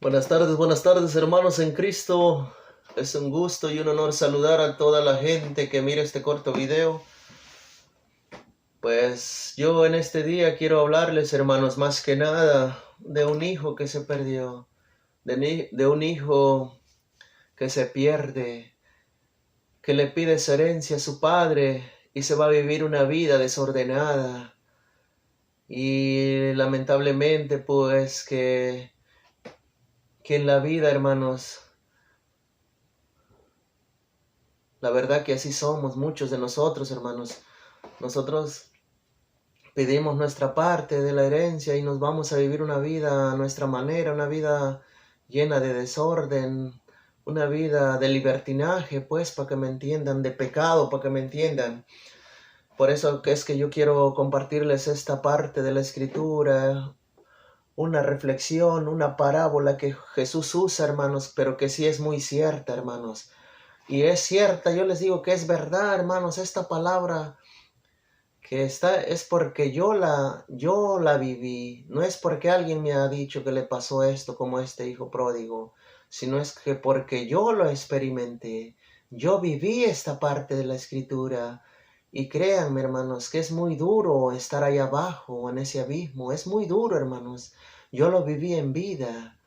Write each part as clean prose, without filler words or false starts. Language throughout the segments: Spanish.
Buenas tardes hermanos en Cristo. Es un gusto y un honor saludar a toda la gente que mira este corto video. Pues yo en este día quiero hablarles, hermanos, más que nada de un hijo que se perdió, de un hijo que se pierde, que le pide su herencia a su padre y se va a vivir una vida desordenada. Y lamentablemente pues que en la vida, hermanos, la verdad que así somos muchos de nosotros, hermanos. Nosotros pedimos nuestra parte de la herencia y nos vamos a vivir una vida a nuestra manera, una vida llena de desorden, una vida de libertinaje, pues, para que me entiendan, de pecado, para que me entiendan. Por eso que es que yo quiero compartirles esta parte de la Escritura, una reflexión, una parábola que Jesús usa, hermanos, pero que sí es muy cierta, hermanos. Y es cierta, yo les digo que es verdad, hermanos, esta palabra que está es porque yo la viví, no es porque alguien me ha dicho que le pasó esto como a este hijo pródigo, sino es que porque yo lo experimenté, yo viví esta parte de la Escritura. Y créanme, hermanos, que es muy duro estar ahí abajo en ese abismo, es muy duro, hermanos. Yo lo viví en vida.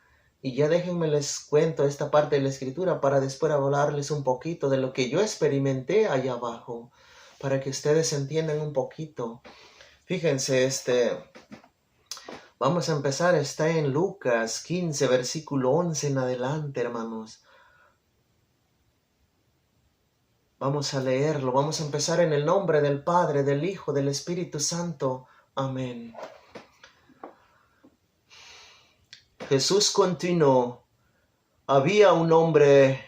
Y ya déjenme les cuento esta parte de la Escritura para después hablarles un poquito de lo que yo experimenté allá abajo, para que ustedes entiendan un poquito. Fíjense, vamos a empezar, está en Lucas 15, versículo 11 en adelante, hermanos. Vamos a leerlo, vamos a empezar en el nombre del Padre, del Hijo, del Espíritu Santo. Amén. Jesús continuó: había un hombre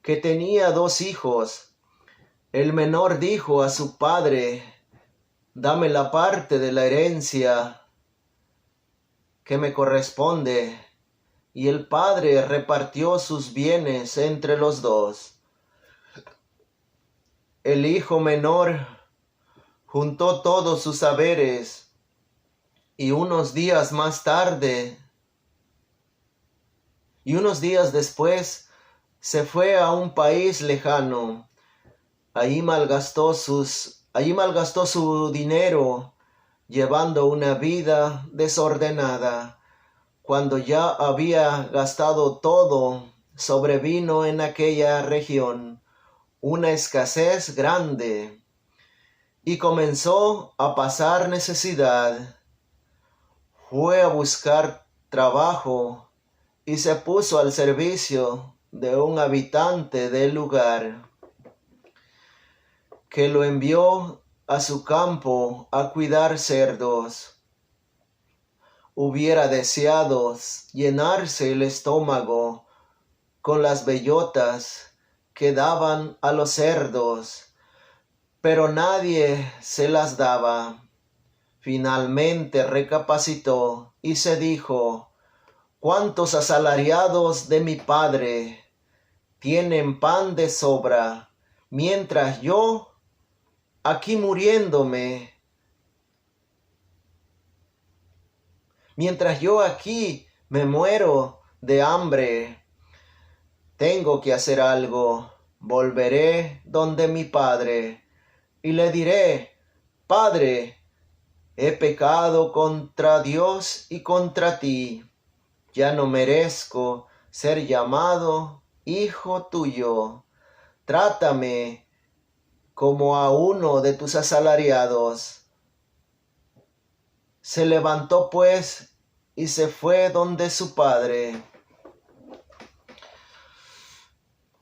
que tenía 2 hijos. El menor dijo a su padre: dame la parte de la herencia que me corresponde. Y el padre repartió sus bienes entre los 2. El hijo menor juntó todos sus haberes y unos días después se fue a un país lejano. Allí malgastó su dinero llevando una vida desordenada. Cuando ya había gastado todo, sobrevino en aquella región una escasez grande y comenzó a pasar necesidad. Fue a buscar trabajo y se puso al servicio de un habitante del lugar, que lo envió a su campo a cuidar cerdos. Hubiera deseado llenarse el estómago con las bellotas que daban a los cerdos, pero nadie se las daba. Finalmente recapacitó y se dijo: ¿cuántos asalariados de mi padre tienen pan de sobra, mientras yo aquí muriéndome, mientras yo aquí me muero de hambre? Tengo que hacer algo. Volveré donde mi padre y le diré: Padre, he pecado contra Dios y contra ti. Ya no merezco ser llamado hijo tuyo. Trátame como a uno de tus asalariados. Se levantó pues y se fue donde su padre.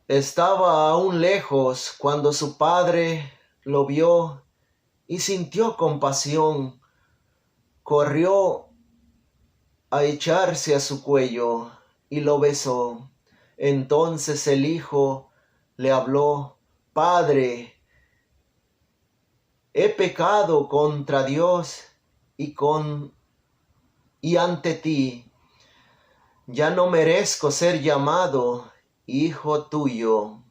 Estaba aún lejos cuando su padre lo vio y sintió compasión. Corrió a echarse a su cuello y lo besó. Entonces el hijo le habló: Padre, he pecado contra Dios y ante ti. Ya no merezco ser llamado hijo tuyo.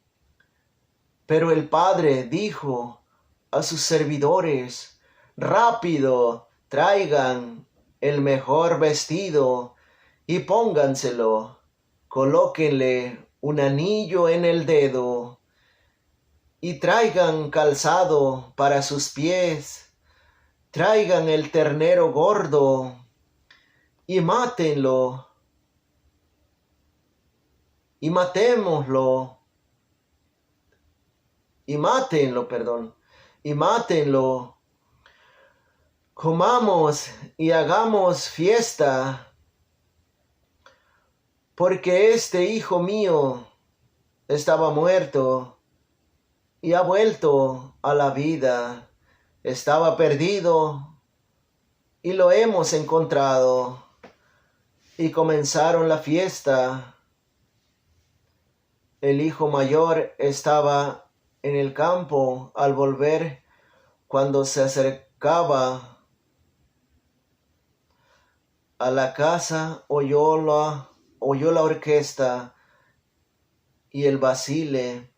Pero el padre dijo a sus servidores: rápido, traigan el mejor vestido y pónganselo, colóquenle un anillo en el dedo y traigan calzado para sus pies, traigan el ternero gordo y mátenlo, y matémoslo, y mátenlo, y mátenlo, comamos y hagamos fiesta, porque este hijo mío estaba muerto y ha vuelto a la vida, estaba perdido y lo hemos encontrado. Y comenzaron la fiesta. El hijo mayor estaba en el campo. Al volver, cuando se acercaba a la casa, oyó la orquesta y el basile.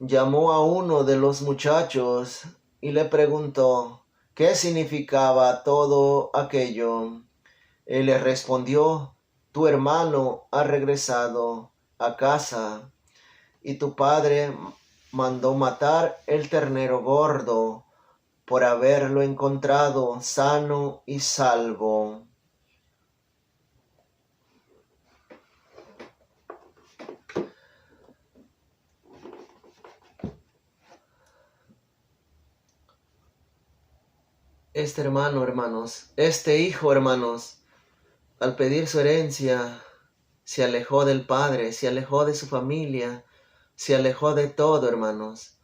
Llamó a uno de los muchachos y le preguntó qué significaba todo aquello. Él le respondió: tu hermano ha regresado a casa y tu padre mandó matar el ternero gordo por haberlo encontrado sano y salvo. Este hermano, hermanos, este hijo, hermanos, al pedir su herencia, se alejó del padre, se alejó de su familia, se alejó de todo, hermanos.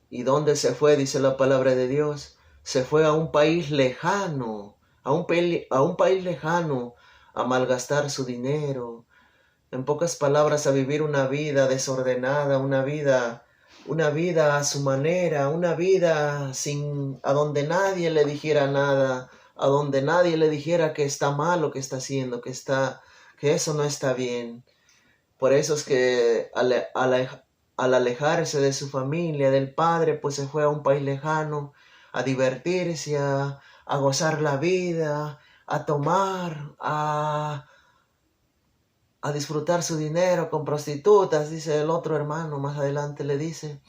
¿Y dónde se fue? Dice la palabra de Dios. Se fue a un país lejano, a un país lejano, a malgastar su dinero. En pocas palabras, a vivir una vida desordenada, una vida a su manera, una vida a donde nadie le dijera nada, a donde nadie le dijera que está mal lo que está haciendo, que eso no está bien. Por eso es que al alejarse de su familia, del padre, pues se fue a un país lejano a divertirse, a gozar la vida, a tomar, a disfrutar su dinero con prostitutas, dice el otro hermano, más adelante le dice.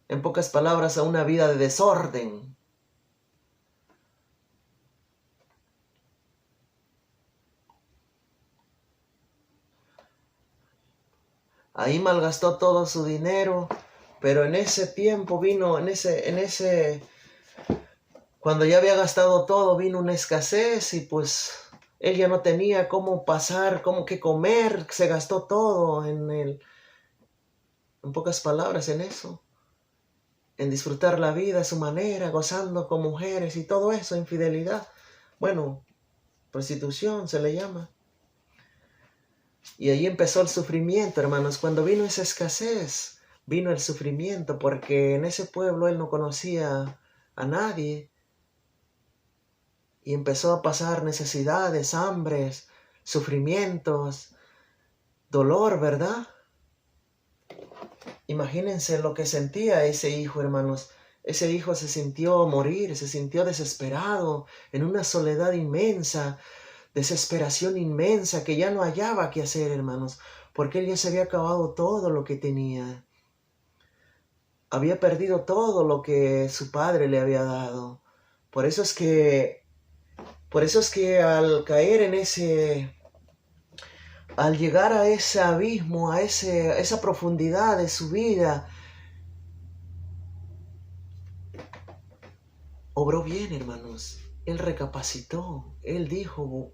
En pocas palabras, a una vida de desorden. Ahí malgastó todo su dinero, pero en ese tiempo vino, cuando ya había gastado todo, vino una escasez y pues él ya no tenía cómo pasar, cómo que comer, se gastó todo en pocas palabras en eso, en disfrutar la vida a su manera, gozando con mujeres y todo eso, infidelidad. Bueno, prostitución se le llama. Y ahí empezó el sufrimiento, hermanos. Cuando vino esa escasez, vino el sufrimiento, porque en ese pueblo él no conocía a nadie. Y empezó a pasar necesidades, hambres, sufrimientos, dolor, ¿verdad? Imagínense lo que sentía ese hijo, hermanos. Ese hijo se sintió morir, se sintió desesperado, en una soledad inmensa, desesperación inmensa, que ya no hallaba qué hacer, hermanos, porque él ya se había acabado todo lo que tenía. Había perdido todo lo que su padre le había dado. Por eso es que al caer al llegar a ese abismo, a esa profundidad de su vida, obró bien, hermanos. Él recapacitó. Él dijo: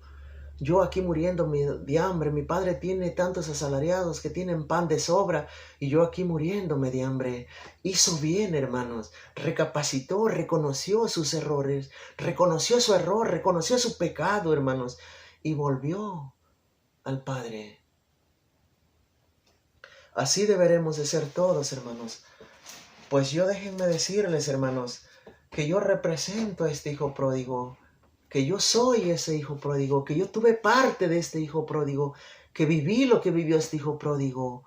yo aquí muriéndome de hambre, mi padre tiene tantos asalariados que tienen pan de sobra y yo aquí muriéndome de hambre. Hizo bien, hermanos. Recapacitó, reconoció sus errores, reconoció su error, reconoció su pecado, hermanos, y volvió al Padre. Así deberemos de ser todos, hermanos. Pues déjenme decirles, hermanos, que yo represento a este hijo pródigo, que yo soy ese hijo pródigo, que yo tuve parte de este hijo pródigo, que viví lo que vivió este hijo pródigo.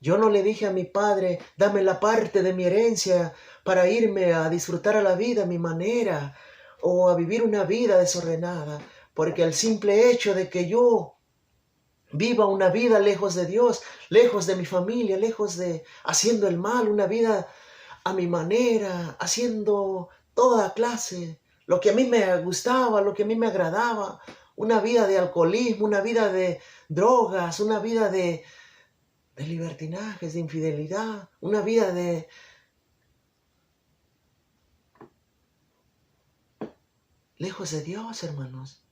Yo no le dije a mi padre, dame la parte de mi herencia para irme a disfrutar a la vida a mi manera o a vivir una vida desordenada, porque el simple hecho de que yo viva una vida lejos de Dios, lejos de mi familia, lejos de haciendo el mal, una vida a mi manera, haciendo toda clase, lo que a mí me gustaba, lo que a mí me agradaba, una vida de alcoholismo, una vida de drogas, una vida de libertinajes, de infidelidad, una vida de lejos de Dios, hermanos.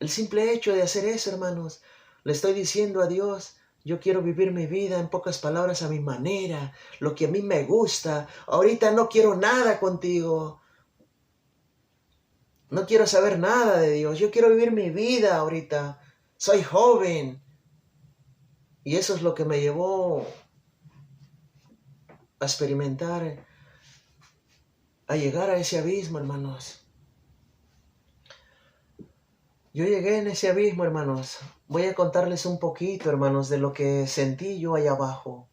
El simple hecho de hacer eso, hermanos, le estoy diciendo a Dios, yo quiero vivir mi vida, en pocas palabras, a mi manera, lo que a mí me gusta. Ahorita no quiero nada contigo. No quiero saber nada de Dios. Yo quiero vivir mi vida ahorita. Soy joven. Y eso es lo que me llevó a experimentar, a llegar a ese abismo, hermanos. Yo llegué en ese abismo, hermanos. Voy a contarles un poquito, hermanos, de lo que sentí yo allá abajo.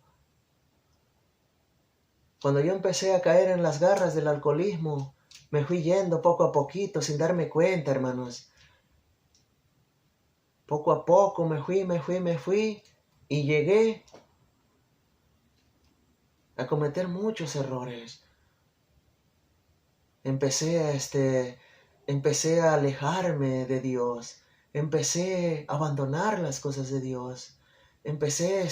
Cuando yo empecé a caer en las garras del alcoholismo, me fui yendo poco a poquito, sin darme cuenta, hermanos. Poco a poco me fui, y llegué a cometer muchos errores. Empecé a alejarme de Dios. Empecé a abandonar las cosas de Dios. Empecé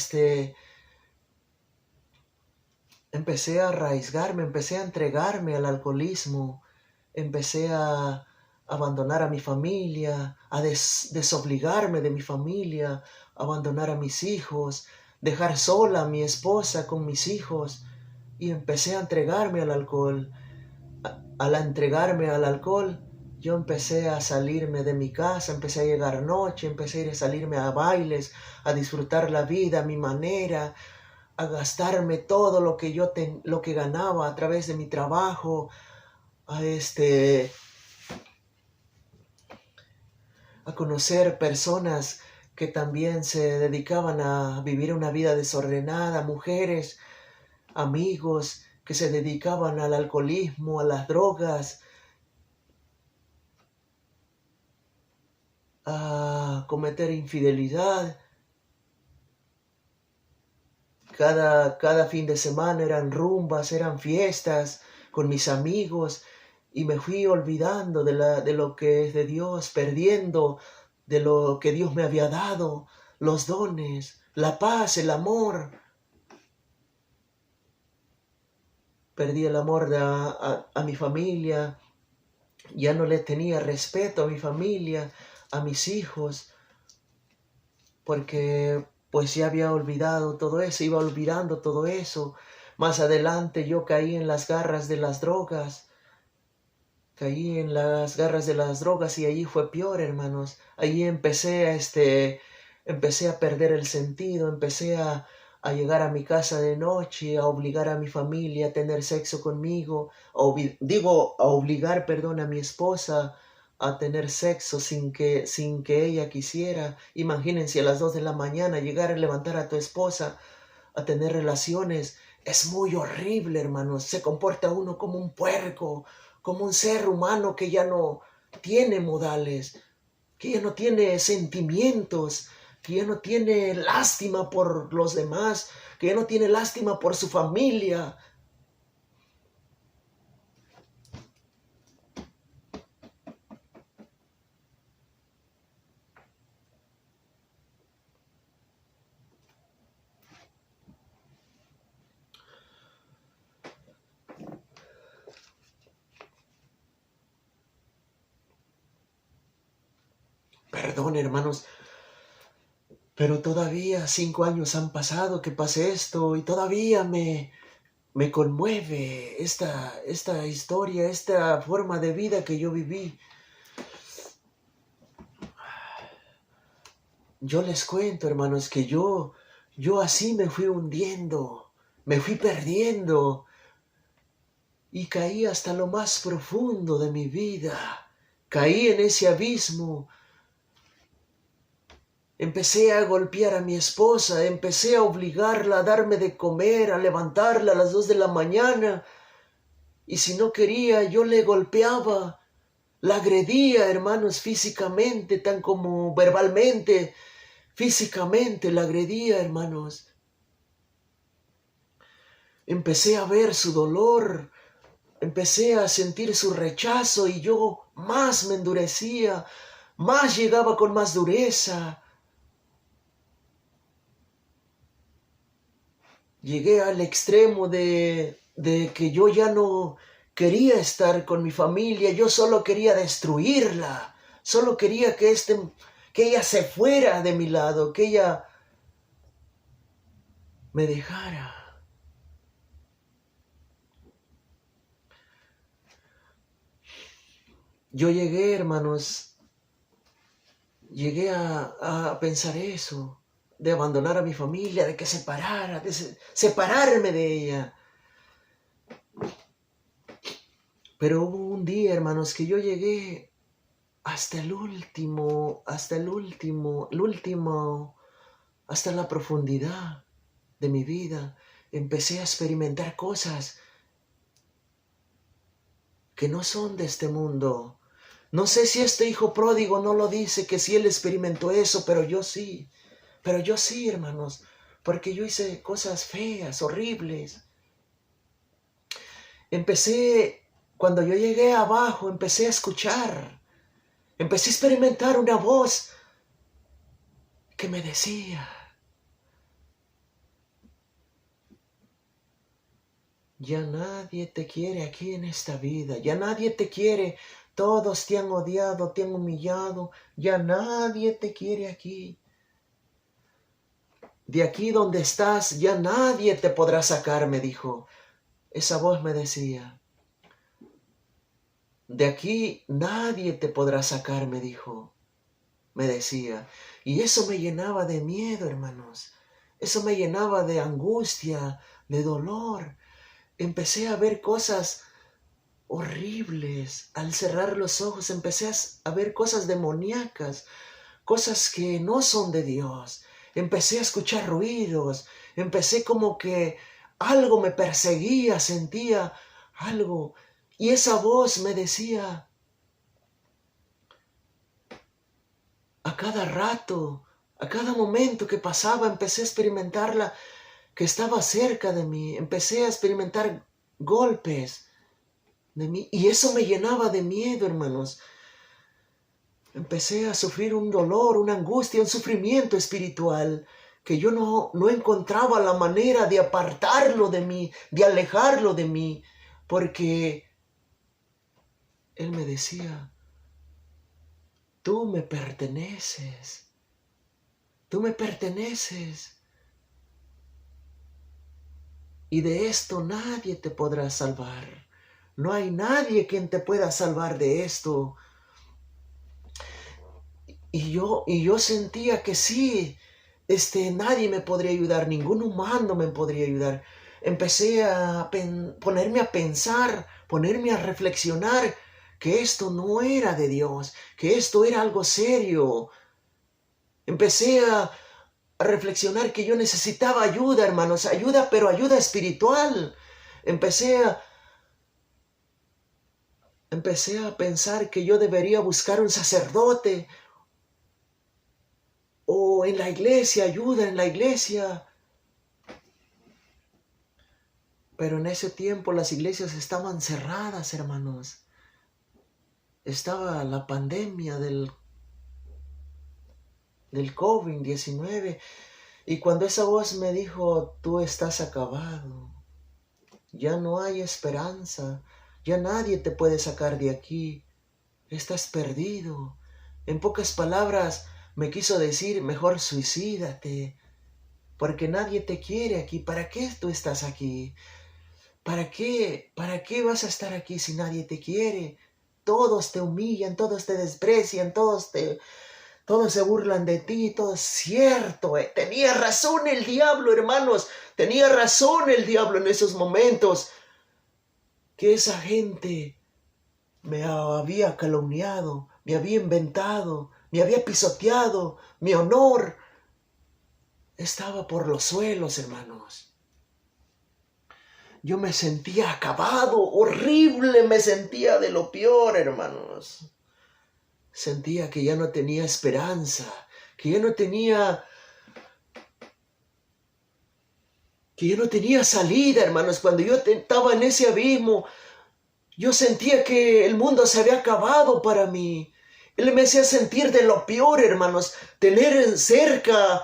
a arraigarme, empecé a entregarme al alcoholismo. Empecé a abandonar a mi familia, a desobligarme de mi familia, abandonar a mis hijos, dejar sola a mi esposa con mis hijos, y empecé a entregarme al alcohol. Al entregarme al alcohol, yo empecé a salirme de mi casa, empecé a llegar noche, empecé a salirme a bailes, a disfrutar la vida a mi manera, a gastarme todo lo que lo que ganaba a través de mi trabajo, a conocer personas que también se dedicaban a vivir una vida desordenada, mujeres, amigos que se dedicaban al alcoholismo, a las drogas, a cometer infidelidad. Cada fin de semana eran rumbas, eran fiestas con mis amigos, y me fui olvidando de lo que es de Dios, perdiendo de lo que Dios me había dado, los dones, la paz, el amor. Perdí el amor a mi familia, ya no le tenía respeto a mi familia, a mis hijos, porque pues ya había olvidado todo eso, iba olvidando todo eso. Más adelante yo caí en las garras de las drogas, y allí fue peor, hermanos. Allí empecé a perder el sentido, empecé a llegar a mi casa de noche, a obligar a mi familia a tener sexo conmigo, a obligar, perdón, a mi esposa a tener sexo sin que ella quisiera. Imagínense, a las 2 de la mañana llegar a levantar a tu esposa a tener relaciones. Es muy horrible, hermanos. Se comporta uno como un puerco, como un ser humano que ya no tiene modales, que ya no tiene sentimientos, que ya no tiene lástima por los demás, que ya no tiene lástima por su familia. Perdón, hermanos, pero todavía 5 años han pasado que pasé esto, y todavía me conmueve esta historia, esta forma de vida que yo viví. Yo les cuento, hermanos, que yo así me fui hundiendo, me fui perdiendo, y caí hasta lo más profundo de mi vida. Caí en ese abismo Empecé a golpear a mi esposa, empecé a obligarla a darme de comer, a levantarla a las 2 de la mañana. Y si no quería, yo le golpeaba, la agredía, hermanos, físicamente, tan como verbalmente, físicamente la agredía, hermanos. Empecé a ver su dolor, empecé a sentir su rechazo y yo más me endurecía, más llegaba con más dureza. Llegué al extremo de que yo ya no quería estar con mi familia, yo solo quería destruirla, solo quería que ella se fuera de mi lado, que ella me dejara. Yo llegué, hermanos, llegué a pensar eso, de abandonar a mi familia, de que separarme de ella. Pero hubo un día, hermanos, que yo llegué hasta la profundidad de mi vida. Empecé a experimentar cosas que no son de este mundo. No sé si este hijo pródigo no lo dice, que si él experimentó eso, pero yo sí. Pero yo sí, hermanos, porque yo hice cosas feas, horribles. Cuando yo llegué abajo, empecé a escuchar. Empecé a experimentar una voz que me decía: ya nadie te quiere aquí en esta vida, ya nadie te quiere, todos te han odiado, te han humillado, ya nadie te quiere aquí. De aquí donde estás, ya nadie te podrá sacar, me dijo. Esa voz me decía: de aquí nadie te podrá sacar, me dijo, me decía. Y eso me llenaba de miedo, hermanos. Eso me llenaba de angustia, de dolor. Empecé a ver cosas horribles. Al cerrar los ojos empecé a ver cosas demoníacas, cosas que no son de Dios. Empecé a escuchar ruidos. Empecé como que algo me perseguía, sentía algo. Y esa voz me decía a cada rato, a cada momento que pasaba, empecé a experimentarla, que estaba cerca de mí. Empecé a experimentar golpes de mí, y eso me llenaba de miedo, hermanos. Empecé a sufrir un dolor, una angustia, un sufrimiento espiritual, que yo no encontraba la manera de apartarlo de mí, de alejarlo de mí, porque él me decía: tú me perteneces, tú me perteneces, y de esto nadie te podrá salvar. No hay nadie quien te pueda salvar de esto. Y yo sentía que sí, nadie me podría ayudar, ningún humano me podría ayudar. Empecé a ponerme a pensar, ponerme a reflexionar que esto no era de Dios, que esto era algo serio. Empecé a reflexionar que yo necesitaba ayuda, hermanos, ayuda, pero ayuda espiritual. Empecé a pensar que yo debería buscar un sacerdote, o en la iglesia, ayuda en la iglesia. Pero en ese tiempo las iglesias estaban cerradas, hermanos. Estaba la pandemia del COVID-19. Y cuando esa voz me dijo: tú estás acabado, ya no hay esperanza, ya nadie te puede sacar de aquí, estás perdido. En pocas palabras me quiso decir: mejor suicídate, porque nadie te quiere aquí. ¿Para qué tú estás aquí? ¿Para qué vas a estar aquí si nadie te quiere? Todos te humillan, todos te desprecian, todos se burlan de ti, todo es cierto. Tenía razón el diablo, hermanos. Tenía razón el diablo en esos momentos. Que esa gente me había calumniado, me había inventado, me había pisoteado, mi honor estaba por los suelos, hermanos. Yo me sentía acabado, horrible, me sentía de lo peor, hermanos. Sentía que ya no tenía esperanza, que ya no tenía salida, hermanos. Cuando yo estaba en ese abismo, yo sentía que el mundo se había acabado para mí. Él me hacía sentir de lo peor, hermanos. Tener cerca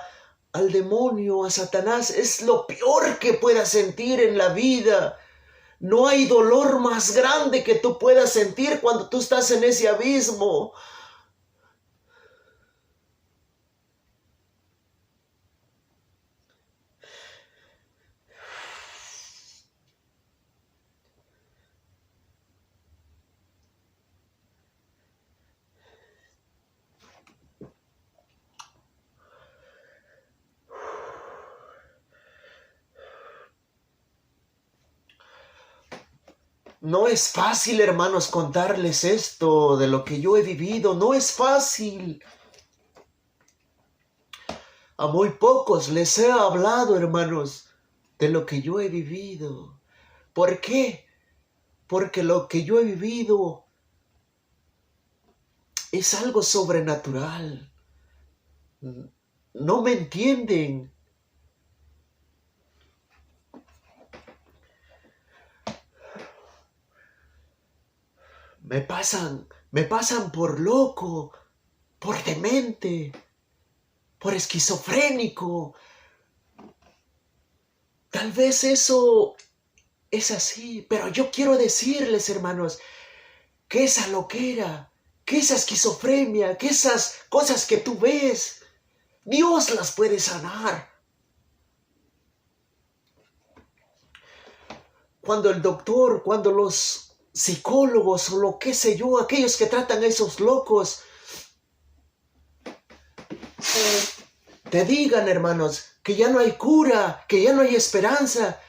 al demonio, a Satanás, es lo peor que puedas sentir en la vida. No hay dolor más grande que tú puedas sentir cuando tú estás en ese abismo. No es fácil, hermanos, contarles esto de lo que yo he vivido. No es fácil. A muy pocos les he hablado, hermanos, de lo que yo he vivido. ¿Por qué? Porque lo que yo he vivido es algo sobrenatural. No me entienden. Me pasan por loco, por demente, por esquizofrénico. Tal vez eso es así, pero yo quiero decirles, hermanos, que esa loquera, que esa esquizofrenia, que esas cosas que tú ves, Dios las puede sanar. Cuando el doctor, cuando los psicólogos o lo que sé yo, aquellos que tratan a esos locos, te digan, hermanos, que ya no hay cura, que ya no hay esperanza,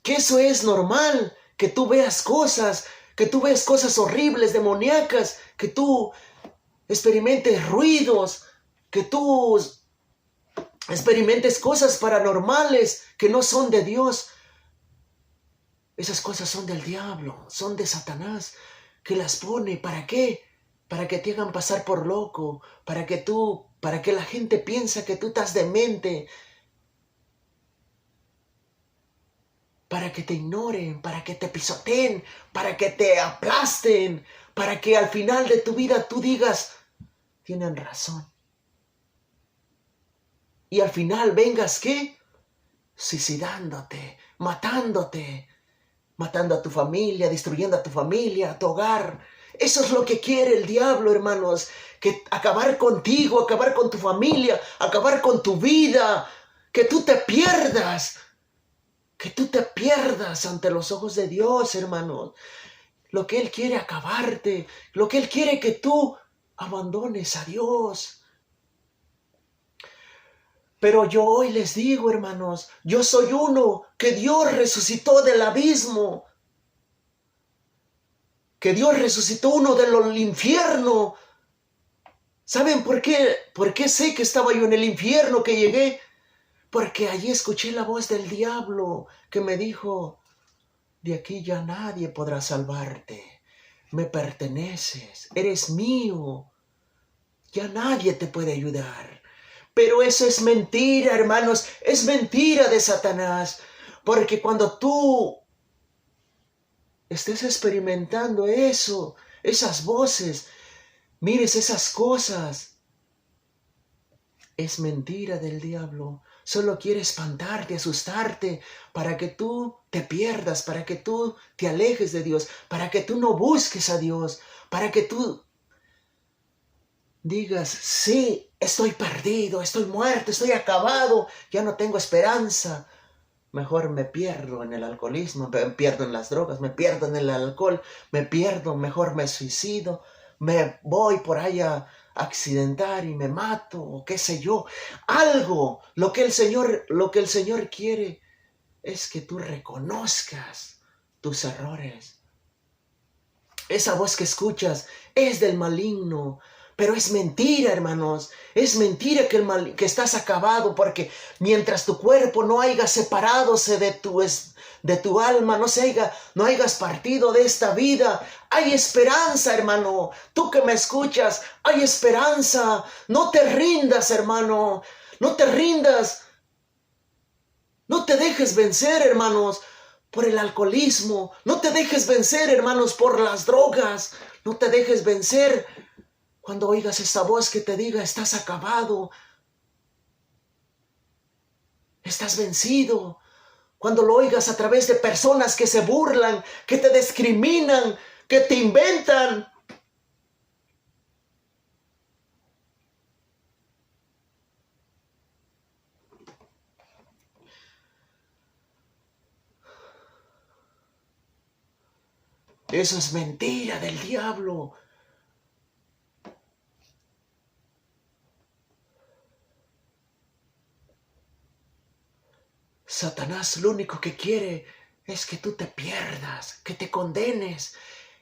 que eso es normal, que tú veas cosas horribles, demoníacas, que tú experimentes ruidos, que tú experimentes cosas paranormales que no son de Dios. Esas cosas son del diablo, son de Satanás, que las pone. ¿Para qué? Para que te hagan pasar por loco, para que la gente piense que tú estás demente, para que te ignoren, para que te pisoteen, para que te aplasten, para que al final de tu vida tú digas, tienen razón. Y al final vengas, ¿qué? Suicidándote, matando a tu familia, destruyendo a tu familia, a tu hogar. Eso es lo que quiere el diablo, hermanos, que acabar contigo, acabar con tu familia, acabar con tu vida, que tú te pierdas ante los ojos de Dios, hermanos. Lo que Él quiere acabarte, lo que Él quiere que tú abandones a Dios. Pero yo hoy les digo, hermanos, yo soy uno que Dios resucitó del abismo, que Dios resucitó uno del infierno. ¿Saben por qué? ¿Por qué sé que estaba yo en el infierno, que llegué? Porque allí escuché la voz del diablo que me dijo, de aquí ya nadie podrá salvarte. Me perteneces, eres mío. Ya nadie te puede ayudar. Pero eso es mentira, hermanos, es mentira de Satanás. Porque cuando tú estés experimentando eso, esas voces, mires esas cosas, es mentira del diablo. Solo quiere espantarte, asustarte, para que tú te pierdas, para que tú te alejes de Dios, para que tú no busques a Dios, para que tú digas, sí, estoy perdido, estoy muerto, estoy acabado, ya no tengo esperanza. Mejor me pierdo en el alcoholismo, me pierdo en las drogas, me pierdo en el alcohol, me pierdo, mejor me suicido, me voy por ahí a accidentar y me mato, o qué sé yo. Algo, lo que el Señor quiere es que tú reconozcas tus errores. Esa voz que escuchas es del maligno, Pero es mentira, hermanos. Es mentira que estás acabado, porque mientras tu cuerpo no haya separadose de tu alma, no hayas partido de esta vida, hay esperanza, hermano. Tú que me escuchas, hay esperanza. No te rindas, hermano. No te rindas. No te dejes vencer, hermanos, por el alcoholismo. No te dejes vencer, hermanos, por las drogas. No te dejes vencer cuando oigas esa voz que te diga, estás acabado, estás vencido. Cuando lo oigas a través de personas que se burlan, que te discriminan, que te inventan. Eso es mentira del diablo. Satanás lo único que quiere es que tú te pierdas, que te condenes,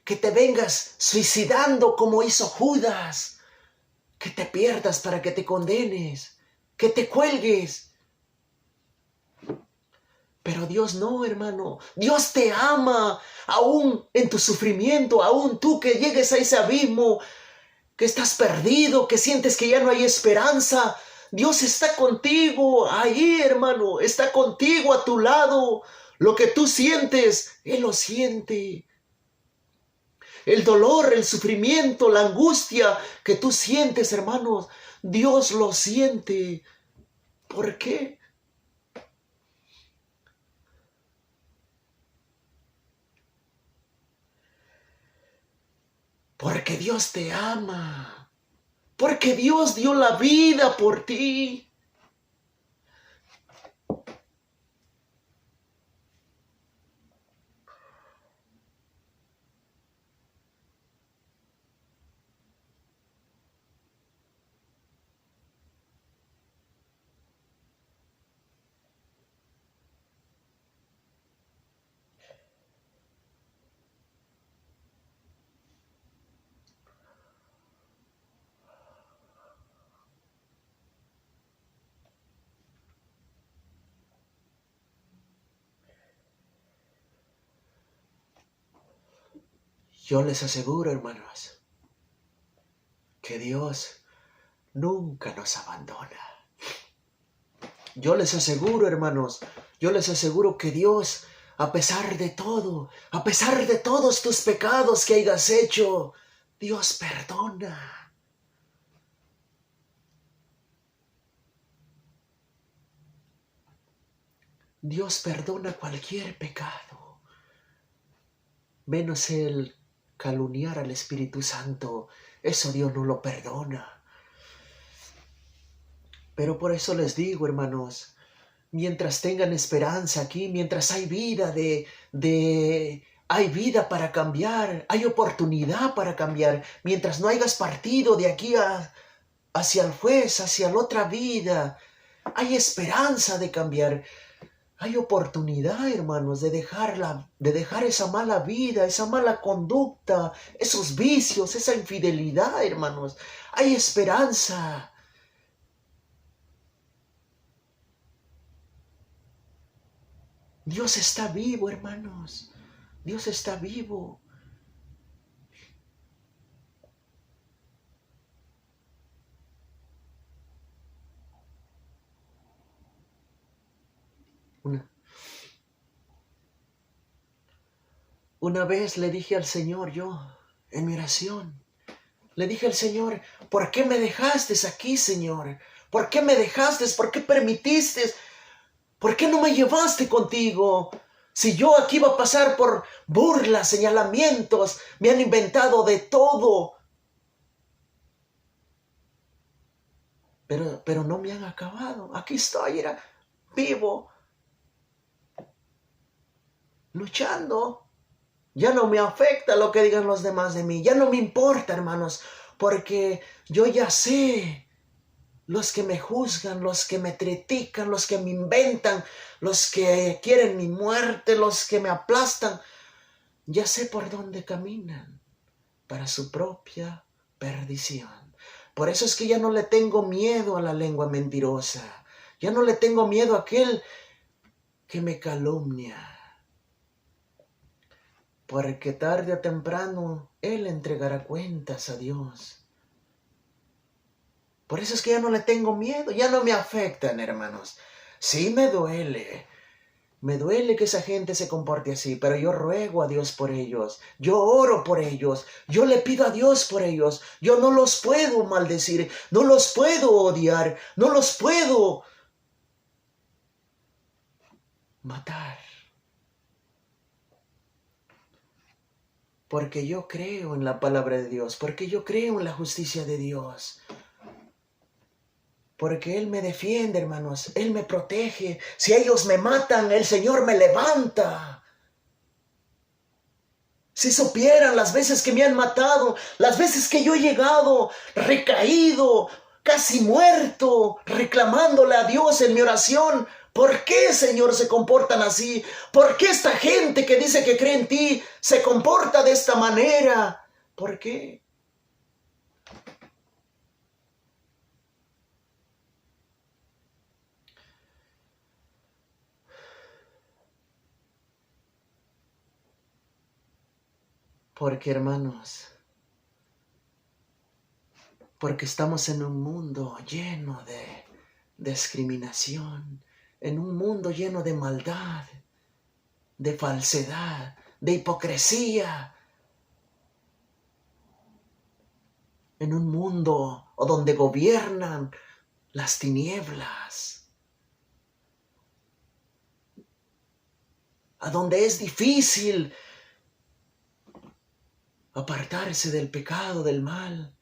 que te vengas suicidando como hizo Judas, que te pierdas para que te condenes, que te cuelgues. Pero Dios no, hermano. Dios te ama, aún en tu sufrimiento, aún tú que llegues a ese abismo, que estás perdido, que sientes que ya no hay esperanza. Dios está contigo ahí, hermano. Está contigo a tu lado. Lo que tú sientes, Él lo siente. El dolor, el sufrimiento, la angustia que tú sientes, hermanos, Dios lo siente. ¿Por qué? Porque Dios te ama. Porque Dios dio la vida por ti. Yo les aseguro, hermanos, que Dios nunca nos abandona. Yo les aseguro, hermanos, yo les aseguro que Dios, a pesar de todo, a pesar de todos tus pecados que hayas hecho, Dios perdona. Dios perdona cualquier pecado, menos el calumniar al Espíritu Santo. Eso Dios no lo perdona. Pero por eso les digo, hermanos, mientras tengan esperanza aquí, mientras hay vida hay vida para cambiar, hay oportunidad para cambiar, mientras no hayas partido de aquí hacia el juez, hacia la otra vida, hay esperanza de cambiar. Hay oportunidad, hermanos, de dejar esa mala vida, esa mala conducta, esos vicios, esa infidelidad, hermanos. Hay esperanza. Dios está vivo, hermanos. Dios está vivo. Una vez le dije al Señor, yo, en mi oración, le dije al Señor, ¿por qué me dejaste aquí, Señor? ¿Por qué me dejaste? ¿Por qué permitiste? ¿Por qué no me llevaste contigo? Si yo aquí iba a pasar por burlas, señalamientos, me han inventado de todo. Pero no me han acabado. Aquí estoy, era vivo, luchando. Ya no me afecta lo que digan los demás de mí. Ya no me importa, hermanos, porque yo ya sé. Los que me juzgan, los que me critican, los que me inventan, los que quieren mi muerte, los que me aplastan, ya sé por dónde caminan para su propia perdición. Por eso es que ya no le tengo miedo a la lengua mentirosa. Ya no le tengo miedo a aquel que me calumnia. Porque tarde o temprano él entregará cuentas a Dios. Por eso es que ya no le tengo miedo, ya no me afectan, hermanos. Sí me duele. Me duele que esa gente se comporte así, pero yo ruego a Dios por ellos. Yo oro por ellos. Yo le pido a Dios por ellos. Yo no los puedo maldecir. No los puedo odiar. No los puedo matar. Porque yo creo en la palabra de Dios. Porque yo creo en la justicia de Dios. Porque Él me defiende, hermanos. Él me protege. Si ellos me matan, el Señor me levanta. Si supieran las veces que me han matado, las veces que yo he llegado recaído, casi muerto, reclamándole a Dios en mi oración. ¿Por qué, Señor, se comportan así? ¿Por qué esta gente que dice que cree en ti se comporta de esta manera? ¿Por qué? Porque, hermanos, porque estamos en un mundo lleno de discriminación, en un mundo lleno de maldad, de falsedad, de hipocresía, en un mundo donde gobiernan las tinieblas, a donde es difícil apartarse del pecado, del mal,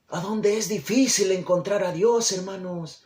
a donde es difícil encontrar a Dios, hermanos.